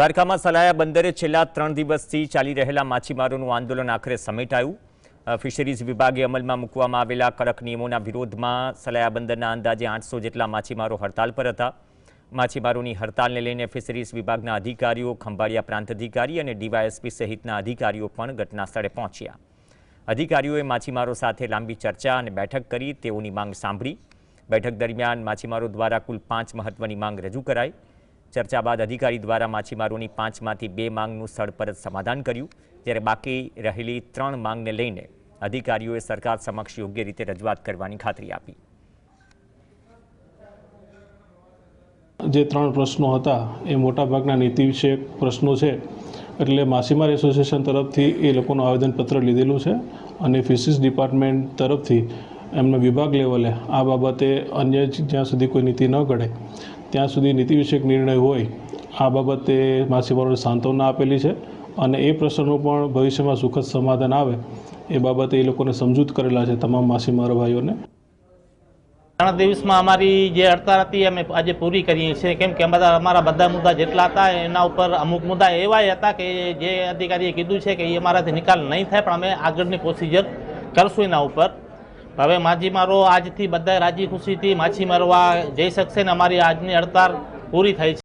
દ્વારકામાં સલાયા બંદરે છેલ્લા 3 દિવસથી ચાલી રહેલા માછીમારોનું આંદોલન આખરે સમેટાયું। ફિશરીઝ વિભાગે અમલમાં મૂકવામાં આવેલા કડક નિયમોના વિરોધમાં સલાયા બંદરના અંદાજે 800 જેટલા માછીમારો હડતાલ પર હતા। માછીમારોની હડતાલને લઈને ફિશરીઝ વિભાગના અધિકારીઓ, ખંભાળિયા પ્રાંત અધિકારી અને ડીવાયએસપી સહિતના અધિકારીઓ પણ ઘટના સ્થળે પહોંચ્યા। અધિકારીઓએ માછીમારો સાથે લાંબી ચર્ચા અને બેઠક કરી તેઓની માંગ સાંભળી। બેઠક દરમિયાન માછીમારો દ્વારા કુલ 5 મહત્વની માંગ રજૂ કરાઈ। ચર્ચા બાદ અધિકારી દ્વારા માછીમારોની 5માંથી 2 માંગનું સ્થળ પર જ સમાધાન કર્યું, જ્યારે બાકી રહેલી 3 માંગને લઈને અધિકારીઓએ સરકાર સમક્ષ યોગ્ય રીતે રજૂઆત કરવાની ખાતરી આપી। જે 3 પ્રશ્નો હતા એ મોટાભાગના નીતિ વિષયક પ્રશ્નો છે, એટલે માછીમાર એસોસિએશન તરફથી એ લોકોનું આવેદનપત્ર લીધેલું છે અને ફિશરીઝ ડિપાર્ટમેન્ટ તરફથી એમના વિભાગ લેવલે આ બાબતે અન્ય જ્યાં સુધી કોઈ નીતિ ન ઘડે ત્યાં સુધી નીતિ વિષયક નિર્ણય હોય આ બાબતે માછીમારોને સાંત્વના આપેલી છે અને એ પ્રશ્નનું પણ ભવિષ્યમાં સુખદ સમાધાન આવે એ બાબતે એ લોકોને સમજૂત કરેલા છે તમામ માછીમારો ભાઈઓને। 3 દિવસમાં અમારી જે હડતાળ હતી અમે આજે પૂરી કરીએ છીએ, કેમ કે અમારા બધા મુદ્દા જેટલા હતા એના ઉપર અમુક મુદ્દા એવા હતા કે જે અધિકારીએ કીધું છે કે એ અમારાથી નિકાલ નહીં થાય, પણ અમે આગળની પ્રોસિજર કરશું એના ઉપર। હવે માછીમારો આજથી બધા રાજી ખુશીથી માછી મારવા જઈ શકશે ને અમારી આજની હડતાળ પૂરી થઈ છે।